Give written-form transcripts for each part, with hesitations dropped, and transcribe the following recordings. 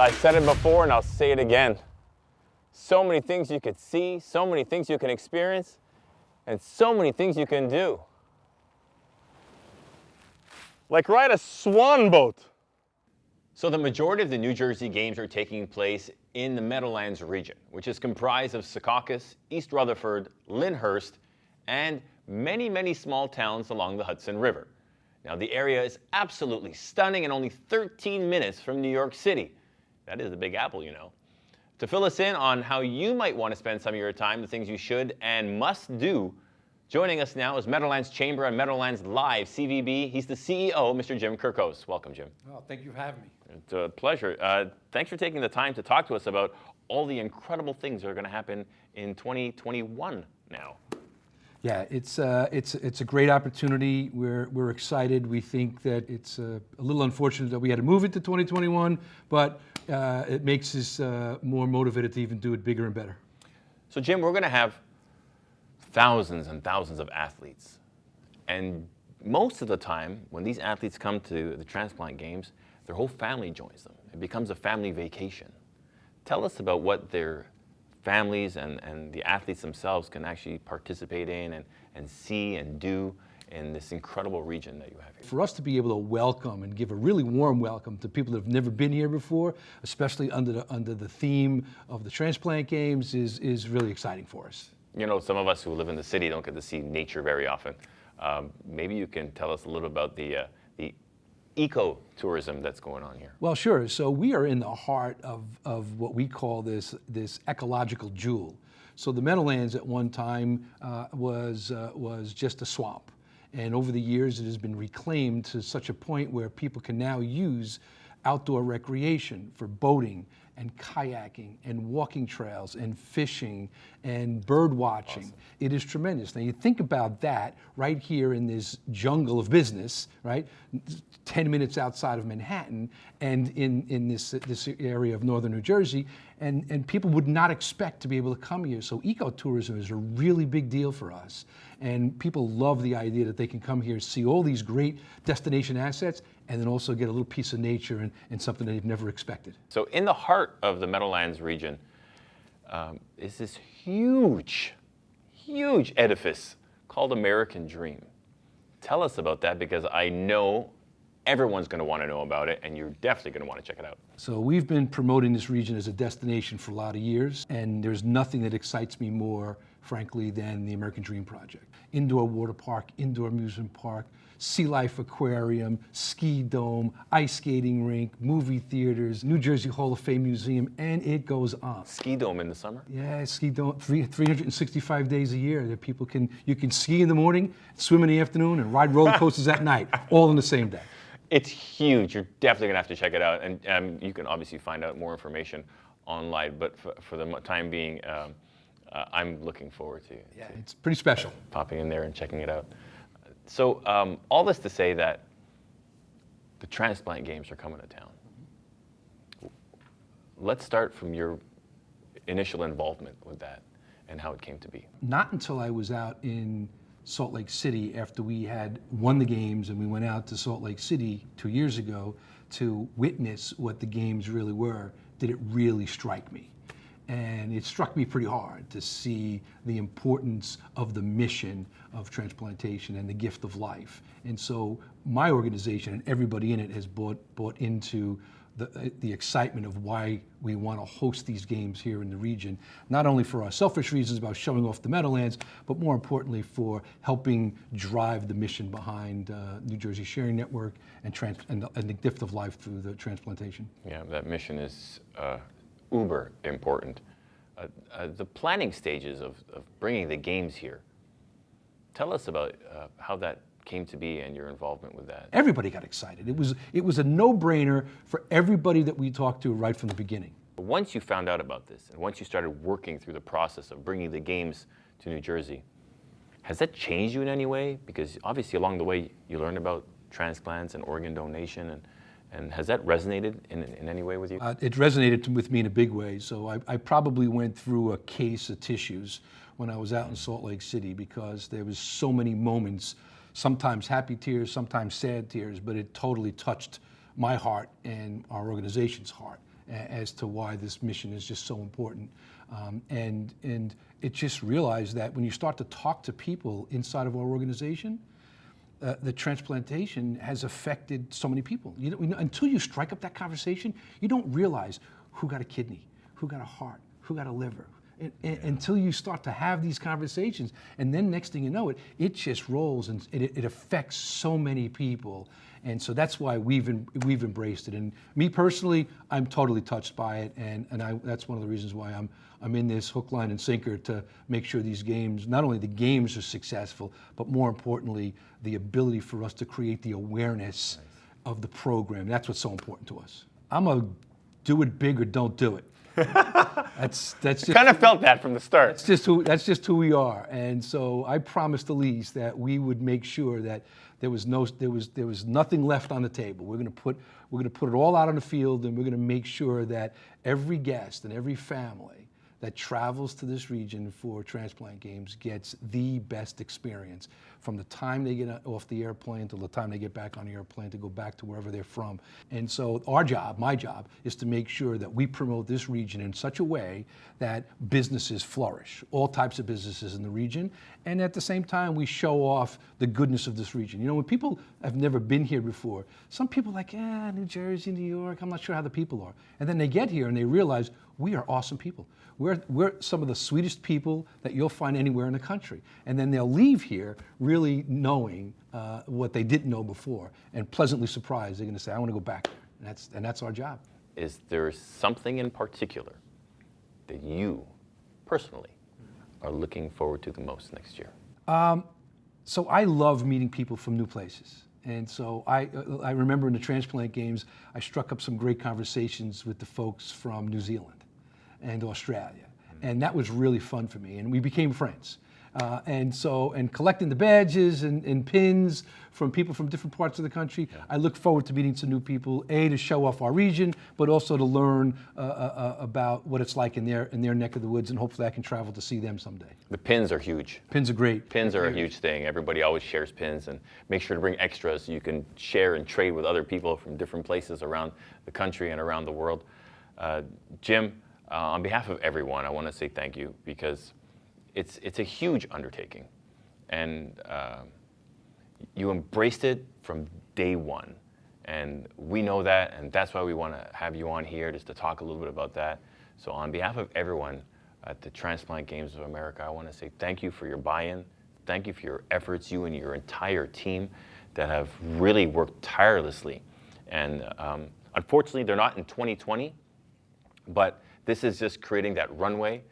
I said it before and I'll say it again. So many things you could see, so many things you can experience, and so many things you can do. Like ride a swan boat. So the majority of the New Jersey games are taking place in the Meadowlands region, which is comprised of Secaucus, East Rutherford, Lyndhurst, and many, many small towns along the Hudson River. Now the area is absolutely stunning and only 13 minutes from New York City. That is the Big Apple, you know. To fill us in on how you might want to spend some of your time, the things you should and must do, joining us now is Meadowlands Chamber and Meadowlands Live, CVB. He's the CEO, Mr. Jim Kirkos. Welcome, Jim. Oh, thank you for having me. It's a pleasure. Thanks for taking the time to talk to us about all the incredible things that are going to happen in 2021 now. Yeah, it's a great opportunity. We're excited. We think that it's a little unfortunate that we had to move it to 2021, but it makes us more motivated to even do it bigger and better. So, Jim, we're going to have thousands and thousands of athletes, and most of the time, when these athletes come to the transplant games, their whole family joins them. It becomes a family vacation. Tell us about what their families and the athletes themselves can actually participate in and see and do in this incredible region that you have here. For us to be able to welcome and give a really warm welcome to people that have never been here before, especially under the theme of the transplant games, is really exciting for us. You know, some of us who live in the city don't get to see nature very often. Maybe you can tell us a little about the ecotourism that's going on here. Well, sure. So we are in the heart of what we call this ecological jewel. So the Meadowlands at one time was just a swamp. And over the years, it has been reclaimed to such a point where people can now use outdoor recreation for boating and kayaking and walking trails and fishing and bird watching. Awesome. It is tremendous. Now you think about that right here in this jungle of business, right? 10 minutes outside of Manhattan and in this area of northern New Jersey, and people would not expect to be able to come here. So ecotourism is a really big deal for us. And people love the idea that they can come here, see all these great destination assets, and then also get a little piece of nature and something they've never expected. So in the heart of the Meadowlands region is this huge edifice called American Dream. Tell us about that, because I know everyone's going to want to know about it, and you're definitely going to want to check it out. So we've been promoting this region as a destination for a lot of years, and there's nothing that excites me more, frankly, than the American Dream Project. Indoor water park, indoor amusement park, sea life aquarium, ski dome, ice skating rink, movie theaters, New Jersey Hall of Fame Museum, and it goes on. Ski dome in the summer? Yeah, ski dome, 365 days a year that you can ski in the morning, swim in the afternoon, and ride roller coasters at night, all in the same day. It's huge. You're definitely going to have to check it out. And you can obviously find out more information online, but for the time being, I'm looking forward to Yeah, it's pretty special. Popping in there and checking it out. So all this to say that the transplant games are coming to town. Let's start from your initial involvement with that and how it came to be. Not until I was out in Salt Lake City after we had won the games and we went out to Salt Lake City 2 years ago to witness what the games really were, did it really strike me. And it struck me pretty hard to see the importance of the mission of transplantation and the gift of life. And so my organization and everybody in it has bought into the excitement of why we want to host these games here in the region, not only for our selfish reasons about showing off the Meadowlands, but more importantly for helping drive the mission behind New Jersey Sharing Network and the gift of life through the transplantation. Yeah, that mission is uber important. The planning stages of bringing the games here, tell us about how that came to be and your involvement with that. Everybody got excited. It was a no-brainer for everybody that we talked to right from the beginning. Once you found out about this, and once you started working through the process of bringing the games to New Jersey, has that changed you in any way? Because obviously along the way you learned about transplants and organ donation, and has that resonated in any way with you? It resonated with me in a big way. So I probably went through a case of tissues when I was out in Salt Lake City, because there was so many moments, sometimes happy tears, sometimes sad tears, but it totally touched my heart and our organization's heart. as to why this mission is just so important. And it just realized that when you start to talk to people inside of our organization, the transplantation has affected so many people. Until you strike up that conversation, you don't realize who got a kidney, who got a heart, who got a liver. Until you start to have these conversations, and then next thing you know, it just rolls, and it affects so many people. And so that's why we've embraced it. And me personally, I'm totally touched by it, and that's one of the reasons why I'm in this hook, line, and sinker to make sure these games, not only the games are successful, but more importantly, the ability for us to create the awareness of the program. That's what's so important to us. I'm a do it big or don't do it. That's just Kind of felt that from the start. that's just who we are. And so I promised Elise that we would make sure that there was nothing left on the table. We're going to put it all out on the field, and we're going to make sure that every guest and every family that travels to this region for transplant games gets the best experience from the time they get off the airplane till the time they get back on the airplane to go back to wherever they're from. And so our job, my job, is to make sure that we promote this region in such a way that businesses flourish, all types of businesses in the region, and at the same time we show off the goodness of this region. You know, when people have never been here before, some people are like, New Jersey, New York, I'm not sure how the people are. And then they get here and they realize we are awesome people. We're some of the sweetest people that you'll find anywhere in the country. And then they'll leave here really knowing what they didn't know before, and pleasantly surprised. They're going to say, I want to go back there. And that's our job. Is there something in particular that you personally are looking forward to the most next year? So I love meeting people from new places. And so I remember in the transplant games, I struck up some great conversations with the folks from New Zealand and Australia. And that was really fun for me. And we became friends. And collecting the badges and pins from people from different parts of the country, I look forward to meeting some new people, to show off our region, but also to learn about what it's like in their neck of the woods, and hopefully I can travel to see them someday. The pins are huge. Pins are great. Pins are a huge thing. Everybody always shares pins, and make sure to bring extras so you can share and trade with other people from different places around the country and around the world. Jim, on behalf of everyone, I want to say thank you, because it's a huge undertaking, and you embraced it from day one, and we know that, and that's why we want to have you on here, just to talk a little bit about that. So on behalf of everyone at the Transplant Games of America, I want to say thank you for your buy-in, thank you for your efforts, you and your entire team that have really worked tirelessly. And unfortunately, they're not in 2020, but this is just creating that runway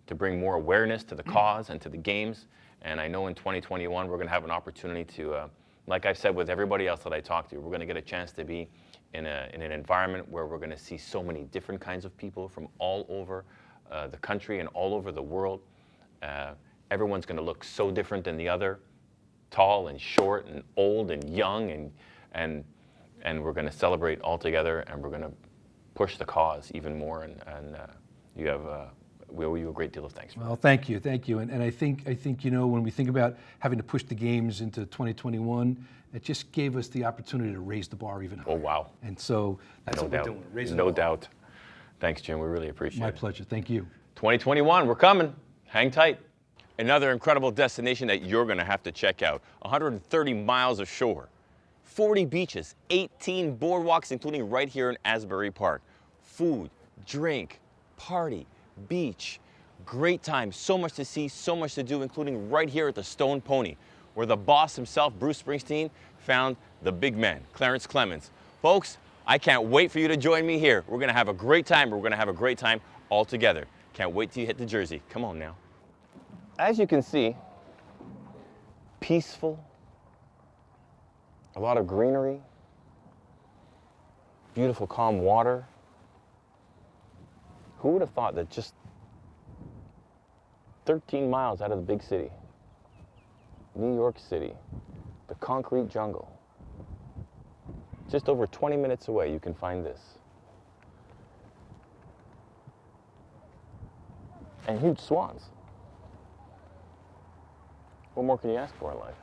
to bring more awareness to the cause and to the games. And I know in 2021, we're going to have an opportunity to, like I've said with everybody else that I talked to, we're going to get a chance to be in an environment where we're going to see so many different kinds of people from all over the country and all over the world. Everyone's going to look so different than the other, tall and short and old and young, and we're going to celebrate all together, and we're going to push the cause even more. And we owe you a great deal of thanks. Well, thank you. And I think when we think about having to push the games into 2021, it just gave us the opportunity to raise the bar even higher. Oh, wow. And so that's what we're doing. Raising the No bar. doubt. Thanks, Jim. We really appreciate it. My pleasure. Thank you. 2021, we're coming. Hang tight. Another incredible destination that you're going to have to check out. 130 miles of shore, 40 beaches, 18 boardwalks, including right here in Asbury Park. Food, drink, party, beach, great time, so much to see, so much to do, including right here at the Stone Pony, where the boss himself, Bruce Springsteen, found the big man, Clarence Clemons. Folks, I can't wait for you to join me here. We're going to have a great time. We're going to have a great time all together. Can't wait till you hit the Jersey. Come on now. As you can see, peaceful, a lot of greenery, beautiful calm water. Who would have thought that just 13 miles out of the big city, New York City, the concrete jungle, just over 20 minutes away, you can find this. And huge swans. What more can you ask for in life?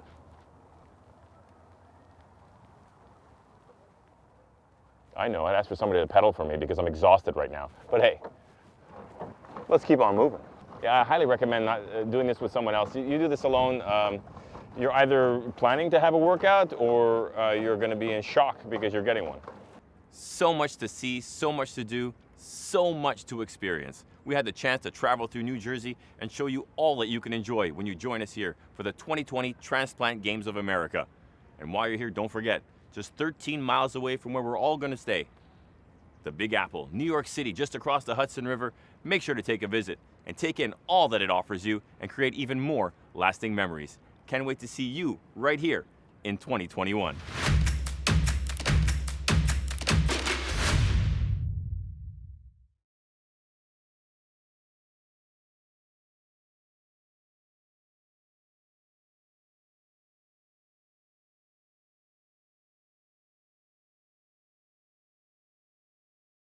I know, I'd ask for somebody to pedal for me because I'm exhausted right now. But hey, let's keep on moving. Yeah, I highly recommend not doing this with someone else. You do this alone, you're either planning to have a workout or you're going to be in shock because you're getting one. So much to see, so much to do, so much to experience. We had the chance to travel through New Jersey and show you all that you can enjoy when you join us here for the 2020 Transplant Games of America. And while you're here, don't forget, just 13 miles away from where we're all going to stay, the Big Apple, New York City, just across the Hudson River. Make sure to take a visit and take in all that it offers you and create even more lasting memories. Can't wait to see you right here in 2021.